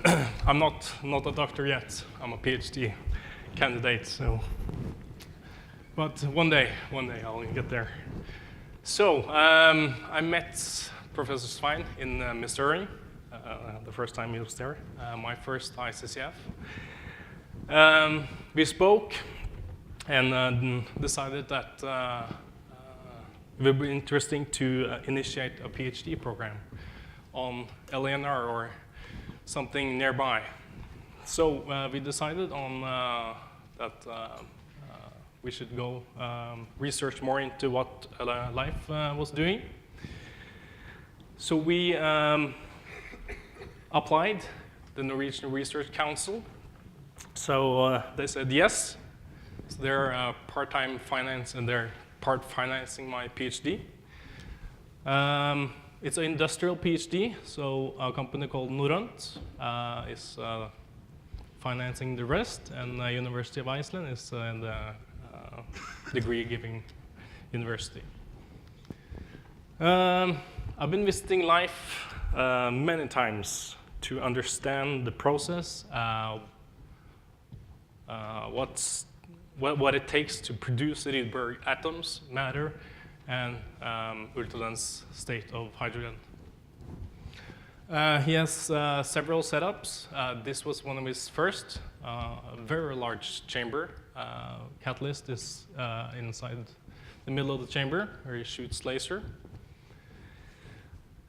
I'm not a doctor yet. I'm a PhD candidate, so. But one day I'll get there. So I met Professor Svein in Missouri, the first time he was there, my first ICCF. We spoke and decided that it would be interesting to initiate a PhD program on LENR or something nearby. So we decided on that we should go research more into what Leif was doing. So we applied the Norwegian Research Council. So they said yes. So they're part-time finance and they're part financing my PhD. It's an industrial PhD, so a company called Neutron is financing the rest, and the University of Iceland is in the degree-giving university. I've been visiting Leif many times to understand the process, what it takes to produce Rydberg atoms, matter, and ultra-dense state of hydrogen. He has several setups. This was one of his first, a very large chamber. Catalyst is inside the middle of the chamber where he shoots laser.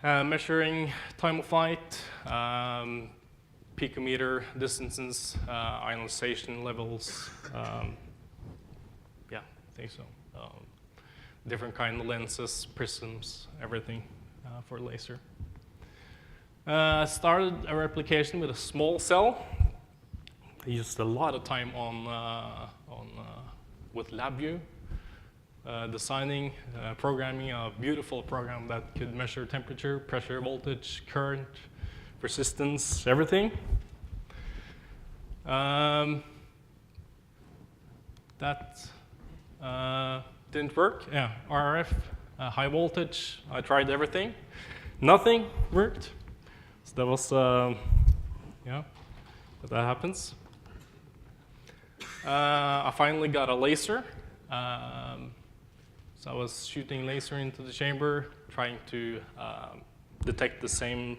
Measuring time of flight, picometer distances, ionization levels. Yeah, I think so. Different kind of lenses, prisms, everything for laser. I started a replication with a small cell. I used a lot of time with LabVIEW, designing, programming a beautiful program that could measure temperature, pressure, voltage, current, resistance, everything. That didn't work. Yeah, RF, high voltage. I tried everything. Nothing worked. So that was, yeah, but that happens. I finally got a laser. So I was shooting laser into the chamber, trying to detect the same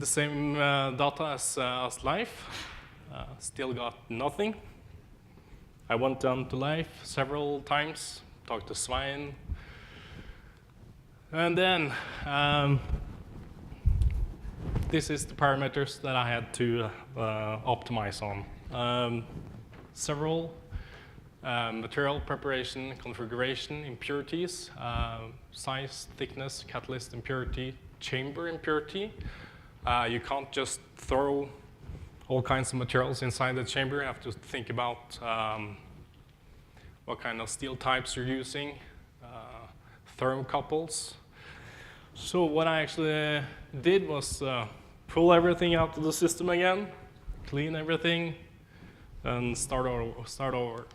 data as Leif. Still got nothing. I went down to Leif several times, talked to Svein, and then this is the parameters that I had to optimize on. Several material preparation, configuration, impurities, size, thickness, catalyst impurity, chamber impurity. You can't just throw all kinds of materials inside the chamber. You have to think about what kind of steel types you're using, thermocouples. So what I actually did was pull everything out of the system again, clean everything, and start over.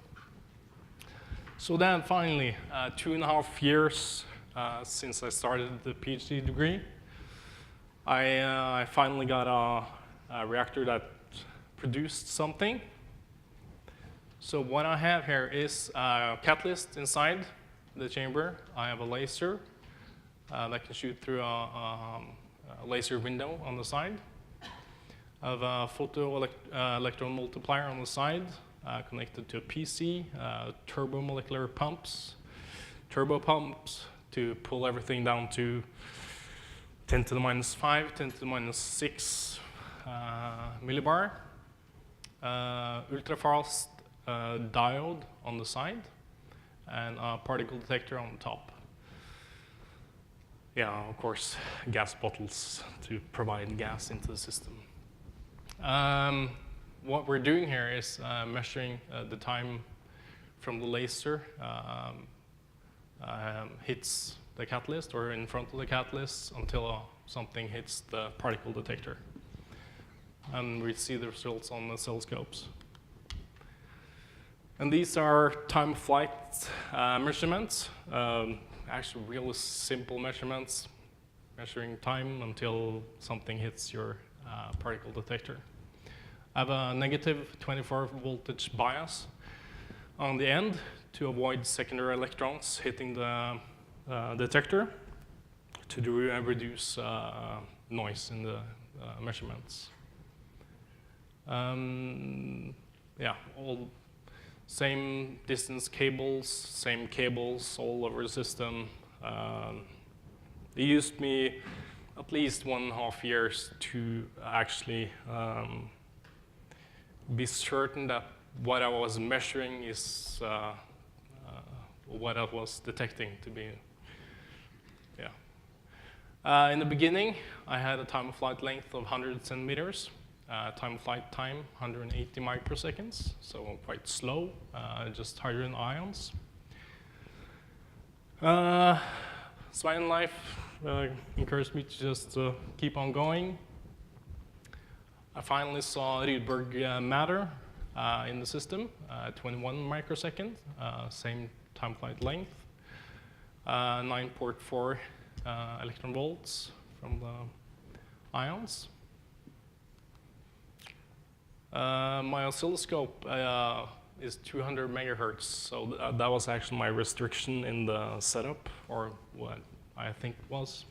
So then finally, 2.5 years since I started the PhD degree, I finally got a reactor that produced something. So what I have here is a catalyst inside the chamber. I have a laser that can shoot through a laser window on the side. I have a photo-electron multiplier on the side connected to a PC, turbomolecular pumps, turbo pumps to pull everything down to 10 to the minus 5, 10 to the minus 6 millibar. Ultra-fast diode on the side, and a particle detector on the top. Yeah, of course, gas bottles to provide gas into the system. What we're doing here is measuring the time from the laser hits the catalyst or in front of the catalyst until something hits the particle detector. And we see the results on the oscilloscopes. And these are time of flight measurements, actually really simple measurements, measuring time until something hits your particle detector. I have a negative 24 voltage bias on the end to avoid secondary electrons hitting the detector to reduce noise in the measurements. Yeah, all same distance cables, same cables all over the system. It used me at least 1.5 years to actually be certain that what I was measuring is what I was detecting to be. Yeah. In the beginning, I had a time of flight length of 100 centimeters. Time of flight time, 180 microseconds, so quite slow, just hydrogen ions. Svein and Leif encouraged me to just keep on going. I finally saw Rydberg matter in the system, 21 microsecond, same time flight length, 9.4 electron volts from the ions. My oscilloscope is 200 megahertz, so that was actually my restriction in the setup, or what I think it was.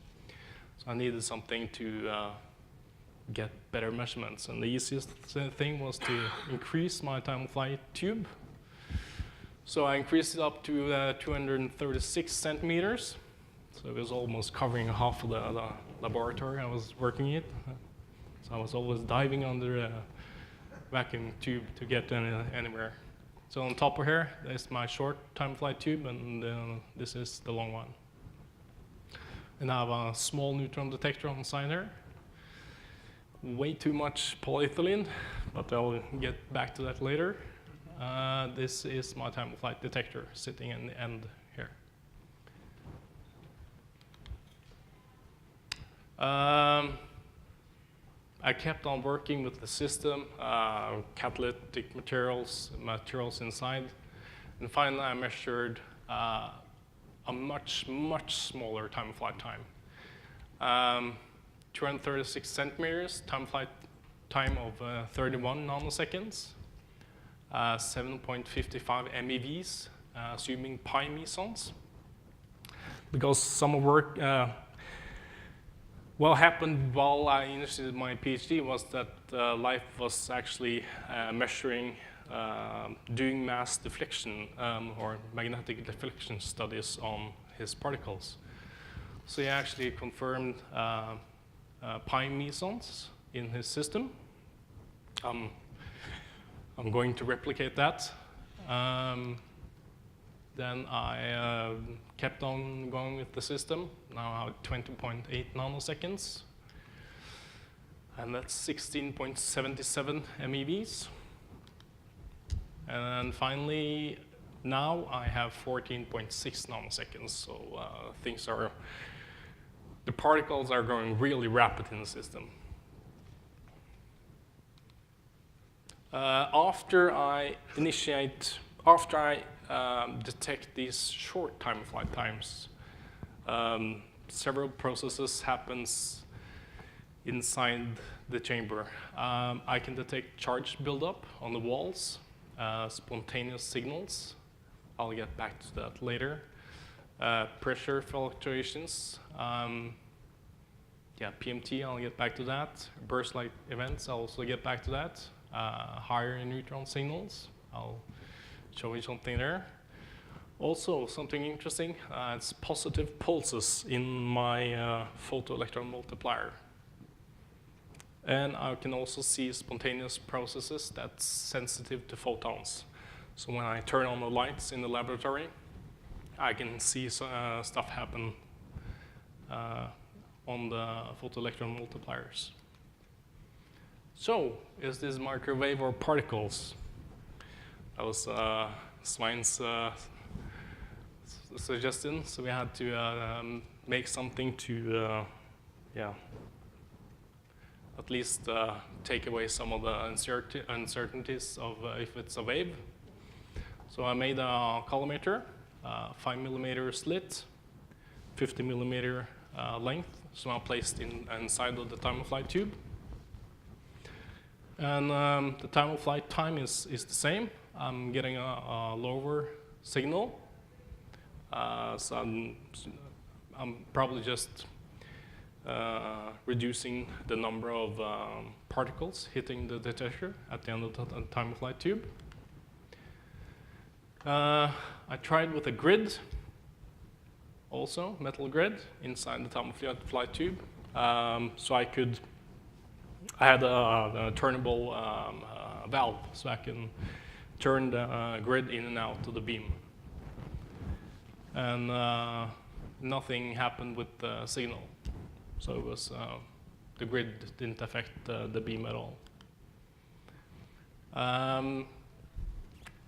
So I needed something to get better measurements, and the easiest thing was to increase my time of flight tube. So I increased it up to 236 centimeters, so it was almost covering half of the laboratory I was working in. So I was always diving under the vacuum tube to get anywhere. So on top of here, there's my short time flight tube, and this is the long one. And I have a small neutron detector on the side here. Way too much polyethylene, but I'll get back to that later. This is my time of flight detector sitting in the end here. I kept on working with the system, catalytic materials inside, and finally I measured a much smaller time of flight time. 236 centimeters, time of flight time of 31 nanoseconds, 7.55 MeVs, assuming pi mesons. Because some of work, what happened while I initiated my PhD was that Leif was actually measuring, doing mass deflection or magnetic deflection studies on his particles. So he actually confirmed pi mesons in his system. I'm going to replicate that. Then I kept on going with the system. Now I have 20.8 nanoseconds. And that's 16.77 MeVs. And finally, now I have 14.6 nanoseconds. So the particles are going really rapid in the system. After I detect these short time of flight times, several processes happens inside the chamber. I can detect charge buildup on the walls, spontaneous signals. I'll get back to that later. Pressure fluctuations. Yeah, PMT, I'll get back to that. Burst-like events, I'll also get back to that. Higher neutron signals, I'll show you something there. Also, something interesting, it's positive pulses in my photoelectron multiplier. And I can also see spontaneous processes that's sensitive to photons. So when I turn on the lights in the laboratory, I can see stuff happen on the photoelectron multipliers. So, is this microwave or particles? That was Svein's suggestion. So we had to make something to, at least take away some of the uncertainties of if it's a wave. So I made a collimator, 5 millimeter slit, 50 millimeter length. So now placed inside of the time of flight tube. And the time of flight time is the same. I'm getting a lower signal. So I'm probably just reducing the number of particles hitting the detector at the end of the time of flight tube. I tried with a grid, also metal grid, inside the time of flight tube. So I had a turnable valve, so I can turn the grid in and out of the beam. And nothing happened with the signal. So it was, the grid didn't affect the beam at all.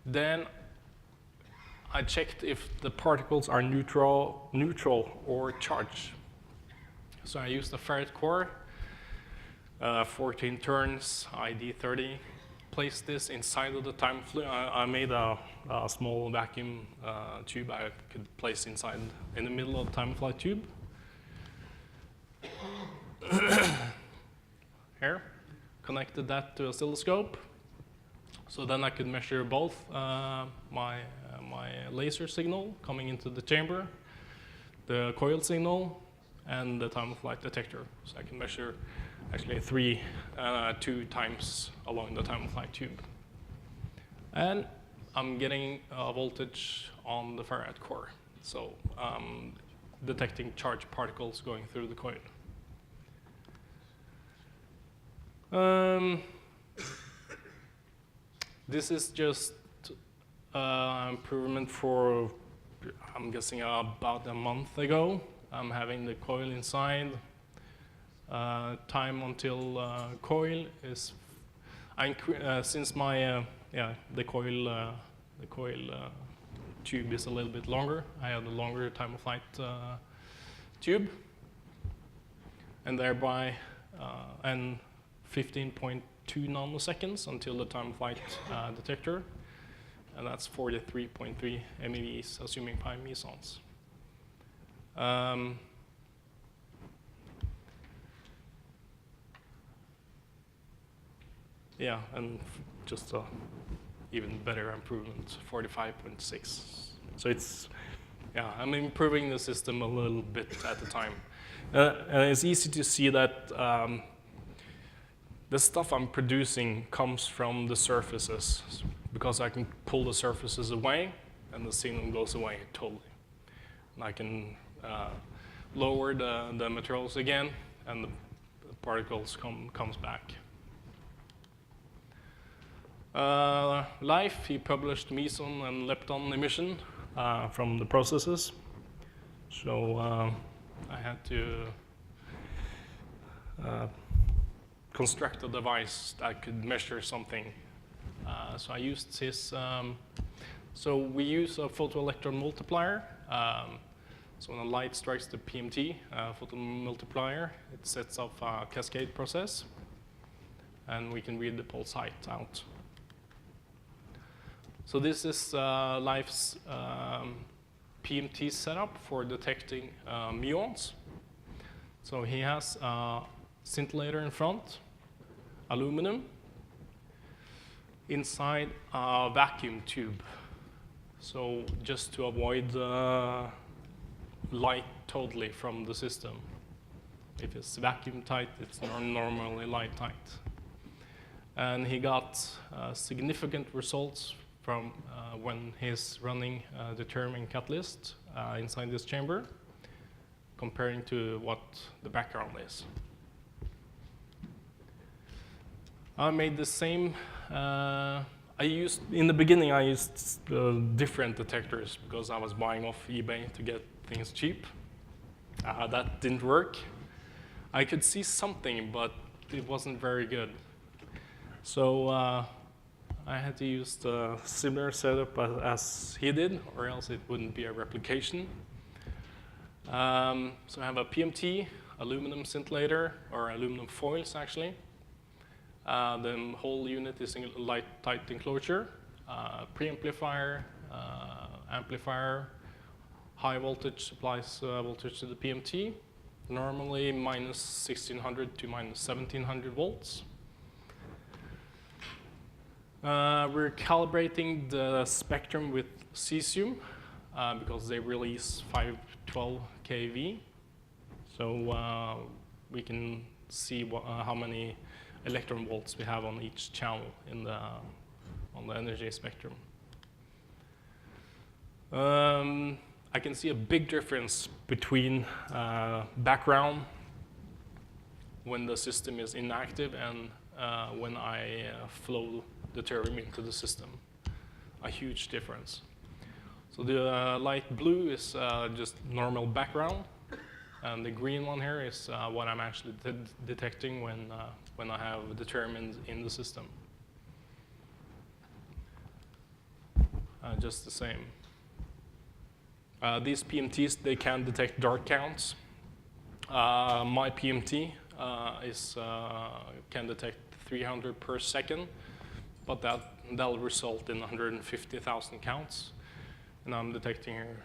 Then I checked if the particles are neutral or charged. So I used a ferrite core, 14 turns, ID 30. Placed this inside of the time fluid. I made a small vacuum tube I could place inside in the middle of the time of flight tube. Here, connected that to oscilloscope. So then I could measure both my laser signal coming into the chamber, the coil signal, and the time of flight detector. So I can measure actually 2 times along the time of flight tube. And I'm getting a voltage on the ferrite core. So detecting charged particles going through the coil. This is just improvement for, I'm guessing, about a month ago. I'm having the coil inside. Time until coil is, since my the coil tube is a little bit longer. I have a longer time of flight tube, and thereby and 15.2 nanoseconds until the time of flight detector, and that's 43.3 MeVs, assuming 5 mesons. Yeah, and just a even better improvement, 45.6. So it's, yeah, I'm improving the system a little bit at a time. And it's easy to see that the stuff I'm producing comes from the surfaces, because I can pull the surfaces away and the signal goes away totally. And I can lower the materials again and the particles comes back. Leif, he published meson and lepton emission from the processes. So I had to construct a device that could measure something. So I used his, so we use a photoelectron multiplier. So when a light strikes the PMT photomultiplier, it sets off a cascade process, and we can read the pulse height out. So this is Leif's PMT setup for detecting muons. So he has a scintillator in front, aluminum, inside a vacuum tube. So just to avoid light totally from the system. If it's vacuum tight, it's normally light tight. And he got significant results from when he's running determining catalyst inside this chamber, comparing to what the background is. I made the same, in the beginning I used different detectors because I was buying off eBay to get things cheap. That didn't work. I could see something, but it wasn't very good. So I had to use the similar setup as he did, or else it wouldn't be a replication. So I have a PMT, aluminum scintillator, or aluminum foils actually. The whole unit is in light tight enclosure, preamplifier, amplifier, high voltage supplies voltage to the PMT, normally minus 1600 to minus 1700 volts. We're calibrating the spectrum with cesium because they release 512 keV. So we can see how many electron volts we have on each channel in on the energy spectrum. I can see a big difference between background when the system is inactive and when I flow the deuterium into the system. A huge difference. So the light blue is just normal background, and the green one here is what I'm actually detecting when I have deuterium in the system. Just the same. These PMTs, they can detect dark counts. My PMT can detect 300 per second, but that'll result in 150,000 counts. And I'm detecting here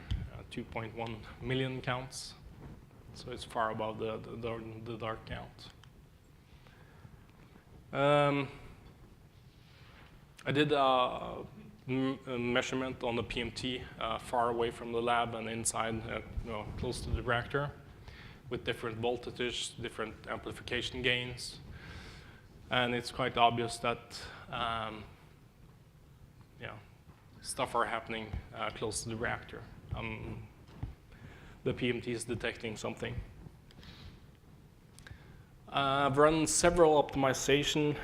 2.1 million counts. So it's far above the dark count. I did a measurement on the PMT far away from the lab and inside, close to the reactor, with different voltages, different amplification gains. And it's quite obvious that stuff are happening close to the reactor. The PMT is detecting something. I've run several optimization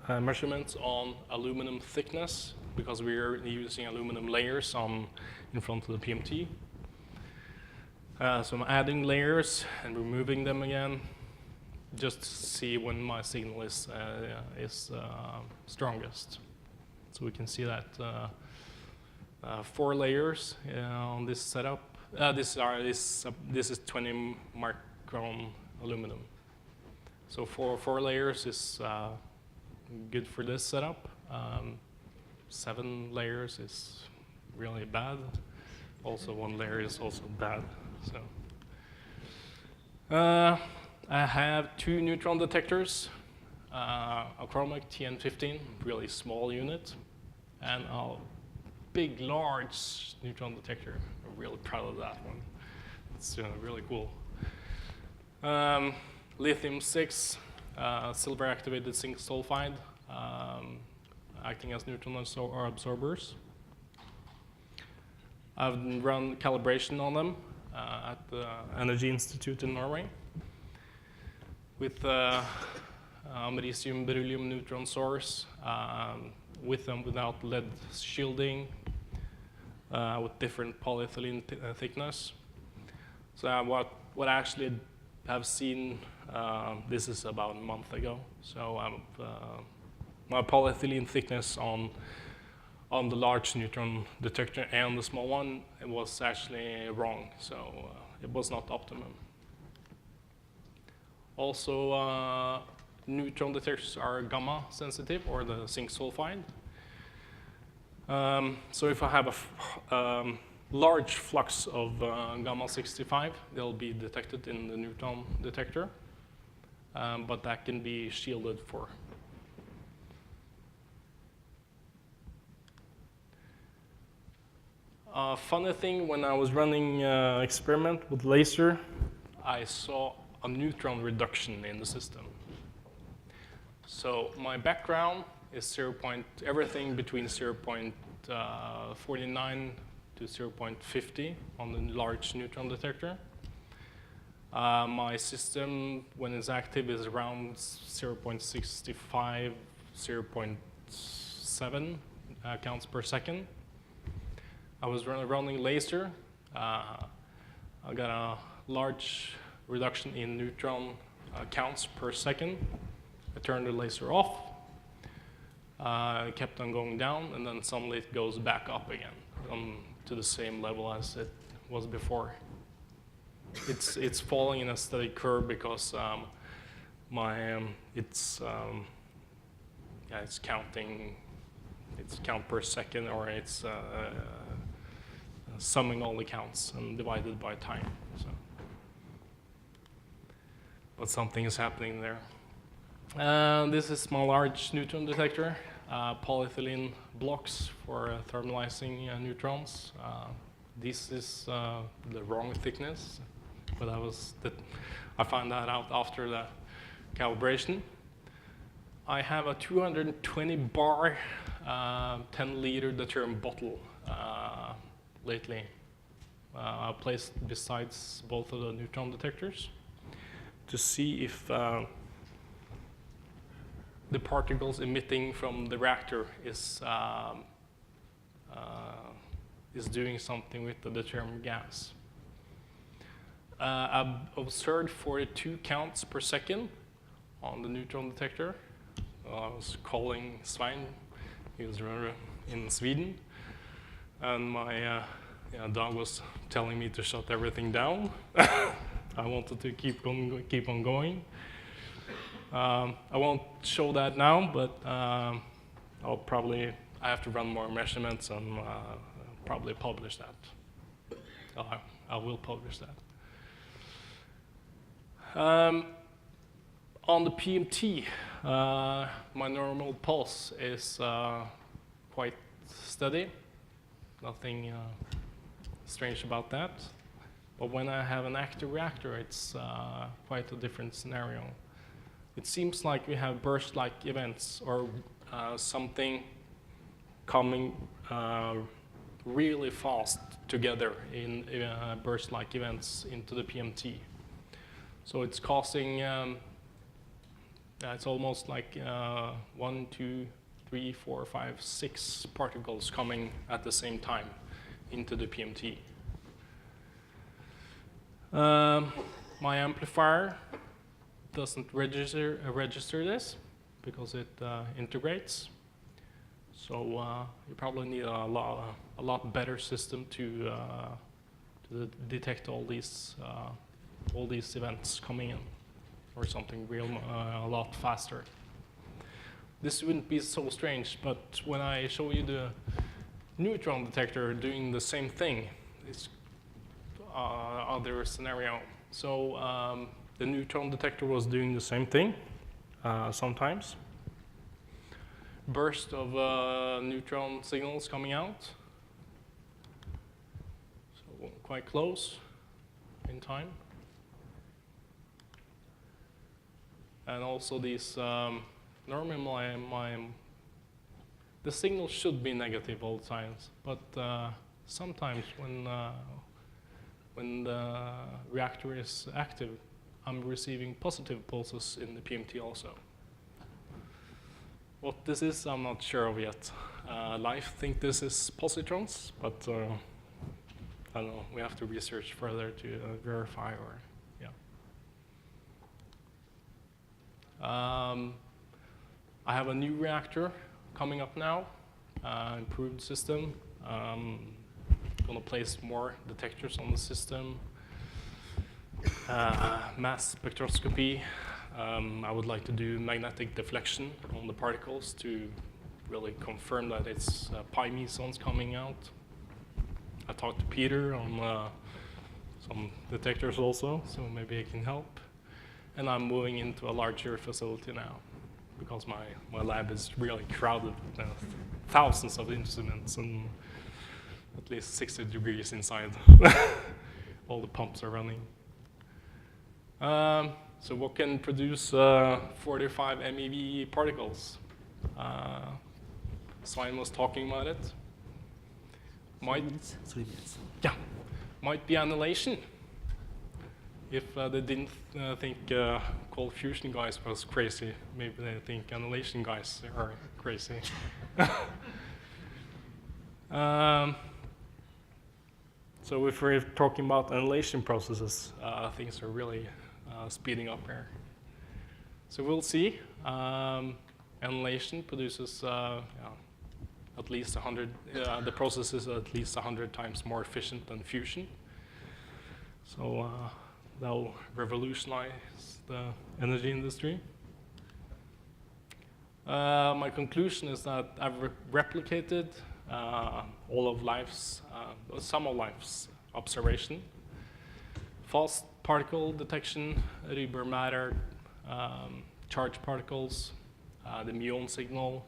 measurements on aluminum thickness because we're using aluminum layers in front of the PMT. So I'm adding layers and removing them again, just to see when my signal is strongest. So we can see that 4 layers on this setup. This is 20 micron aluminum. So 4 layers is good for this setup. 7 layers is really bad. Also 1 layer is also bad. So I have 2 neutron detectors, a chromic TN15, really small unit, and a big, large neutron detector. I'm really proud of that one. It's really cool. Lithium-6, silver activated zinc sulfide, acting as neutron absorbers. I've run calibration on them at the Energy Institute in Norway with americium beryllium neutron source, with and without lead shielding, with different polyethylene thickness. So what I actually have seen, this is about a month ago. So my polyethylene thickness on the large neutron detector and the small one, it was actually wrong. So it was not optimum. Also, neutron detectors are gamma sensitive, or the zinc sulfide. So if I have a large flux of gamma 65, they'll be detected in the neutron detector, but that can be shielded for. Funny thing, when I was running experiment with laser, I saw a neutron reduction in the system. So my background is everything between 0.49 to 0.50 on the large neutron detector. My system, when it's active, is around 0.65, 0.7 counts per second. I was running laser. I got a large reduction in neutron counts per second. I turned the laser off. It kept on going down, and then suddenly it goes back up again to the same level as it was before. It's falling in a steady curve because it's counting. It's count per second, or it's summing all the counts and divided by time. So. But something is happening there. This is my large neutron detector. polyethylene blocks for thermalizing neutrons. This is the wrong thickness, but I found that out after the calibration. I have a 220 bar 10-liter deuterium bottle lately. Placed besides both of the neutron detectors to see if the particles emitting from the reactor is doing something with the deuterium gas. I've observed 42 counts per second on the neutron detector. I was calling Svein, he was in Sweden, and my dog was telling me to shut everything down. I wanted to keep on going. I won't show that now, but I have to run more measurements and probably publish that. I will publish that. On the PMT, my normal pulse is quite steady. Nothing strange about that. But when I have an active reactor, it's quite a different scenario. It seems like we have burst-like events or something coming really fast together in burst-like events into the PMT. So it's causing, it's almost like 1, 2, 3, 4, 5, 6 particles coming at the same time into the PMT. My amplifier doesn't register this because it integrates. So you probably need a lot better system to detect all these events coming in, or something a lot faster. This wouldn't be so strange, but when I show you the neutron detector doing the same thing, it's other scenario. So the neutron detector was doing the same thing sometimes. Burst of neutron signals coming out. So quite close in time. And also these, normally the signal should be negative all the time, but sometimes when the reactor is active, I'm receiving positive pulses in the PMT also. What this is, I'm not sure of yet. Leif thinks this is positrons, but I don't know. We have to research further to verify or, yeah. I have a new reactor coming up now, improved system. Gonna place more detectors on the system. Mass spectroscopy. I would like to do magnetic deflection on the particles to really confirm that it's pi mesons coming out. I talked to Peter on some detectors also, so maybe it can help. And I'm moving into a larger facility now because my lab is really crowded with thousands of instruments and at least 60 degrees inside. All the pumps are running. So what can produce 45 MeV particles? Svein was talking about it. 3 minutes. Yeah, might be annihilation. If they didn't think cold fusion guys was crazy, maybe they think annihilation guys are crazy. So if we're talking about annihilation processes, things are really speeding up here. So we'll see. Annihilation produces at least 100, the process is at least 100 times more efficient than fusion. So that'll revolutionize the energy industry. My conclusion is that I've replicated all of Leif's, some of Leif's observation. Fast particle detection, Rydberg matter, charged particles, the muon signal,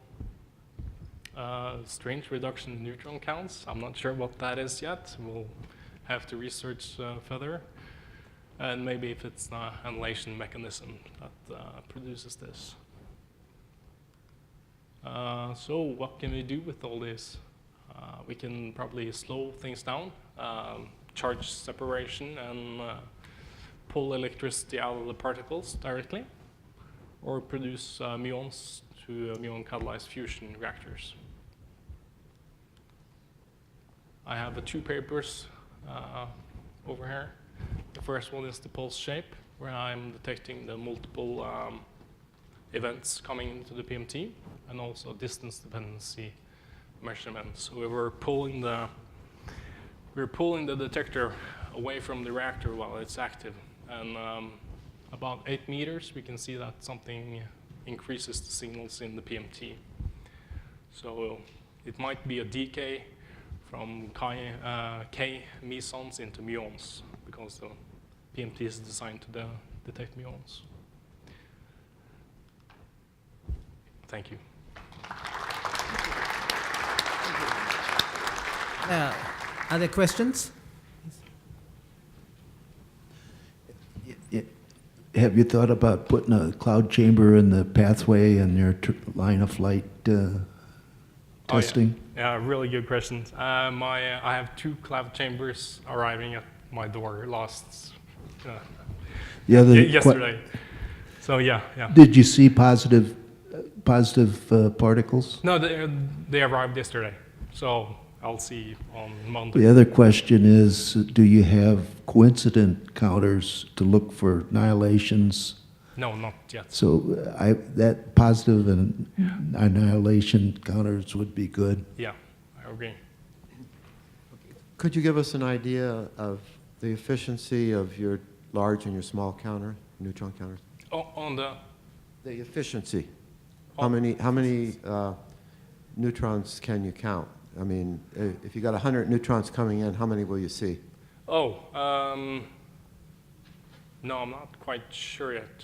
strange reduction in neutron counts. I'm not sure what that is yet. We'll have to research further. And maybe if it's an annihilation mechanism that produces this. So what can we do with all this? We can probably slow things down, charge separation, and pull electricity out of the particles directly, or produce muons to muon-catalyzed fusion reactors. I have 2 papers over here. The first one is the pulse shape, where I'm detecting the multiple events coming into the PMT, and also distance dependency measurements. So we're pulling the detector away from the reactor while it's active, and about 8 meters, we can see that something increases the signals in the PMT. So it might be a decay from K mesons into muons, because the PMT is designed to detect muons. Thank you. Are there questions? Have you thought about putting a cloud chamber in the pathway and your line of flight testing? Oh, yeah, really good question. I have 2 cloud chambers arriving at my door yesterday. So yeah. Did you see positive particles? No, they arrived yesterday. So I'll see on Monday. The other question is, do you have coincident counters to look for annihilations? No, not yet. So that positive and annihilation counters would be good. Yeah, I agree. Could you give us an idea of the efficiency of your large and your small counter, neutron counters? Oh, on the efficiency. How many neutrons can you count? I mean, if you got 100 neutrons coming in, how many will you see? Oh, no, I'm not quite sure yet.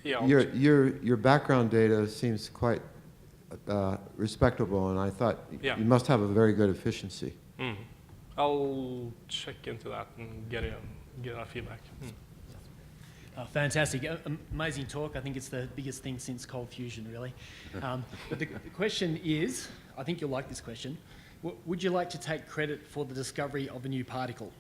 Your background data seems quite respectable, and I thought you must have a very good efficiency. Mm. I'll check into that and get our feedback. Mm. Fantastic. Amazing talk. I think it's the biggest thing since cold fusion, really. But the question is, I think you'll like this question, would you like to take credit for the discovery of a new particle?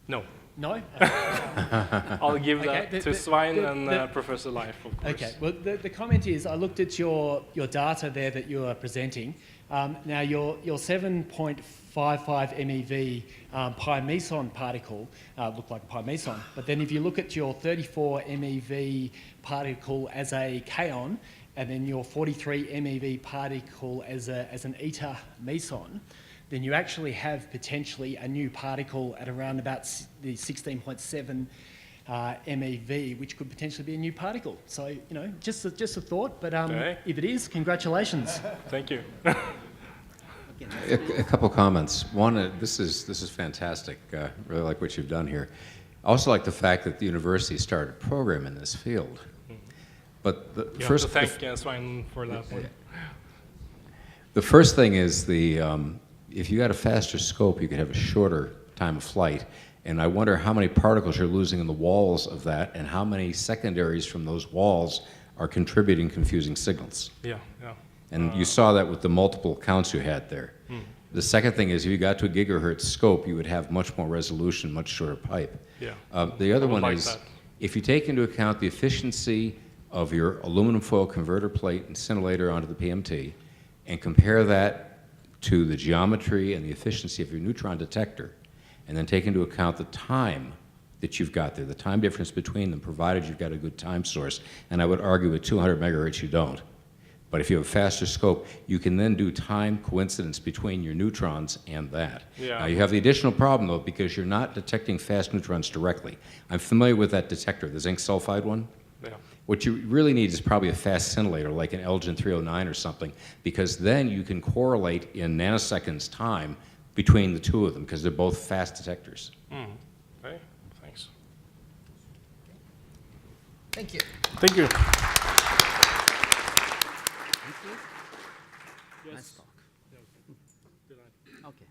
No. No? I'll give that to Svein and Professor Leif, of course. Okay. Well, the comment is, I looked at your data there that you are presenting. Now, your 7.55 MeV pi meson particle looked like a pi meson. But then if you look at your 34 MeV particle as a kaon, and then your 43 MeV particle as an eta meson, then you actually have potentially a new particle at around about the 16.7 MeV, which could potentially be a new particle. So, you know, just a thought, but if it is, congratulations. Thank you. A couple comments. One, this is fantastic. Really like what you've done here. I also like the fact that the university started a program in this field. But the you first have to thank Svein for that one. The first thing is if you got a faster scope, you could have a shorter time of flight. And I wonder how many particles you're losing in the walls of that, and how many secondaries from those walls are contributing confusing signals. Yeah. And you saw that with the multiple counts you had there. The second thing is, if you got to a gigahertz scope, you would have much more resolution, much shorter pipe. Yeah. The other one like is, that. if you take into account the efficiency of your aluminum foil converter plate and scintillator onto the PMT, and compare that to the geometry and the efficiency of your neutron detector, and then take into account the time that you've got there, the time difference between them, provided you've got a good time source. And I would argue with 200 megahertz you don't. But if you have a faster scope, you can then do time coincidence between your neutrons and that. Yeah. Now you have the additional problem though, because you're not detecting fast neutrons directly. I'm familiar with that detector, the zinc sulfide one. Yeah. What you really need is probably a fast scintillator, like an Elgin 309 or something, because then you can correlate in nanoseconds time between the two of them, because they're both fast detectors. Okay, thanks. Thank you. Thank you. Nice talk. Yeah, okay. Good night. Okay.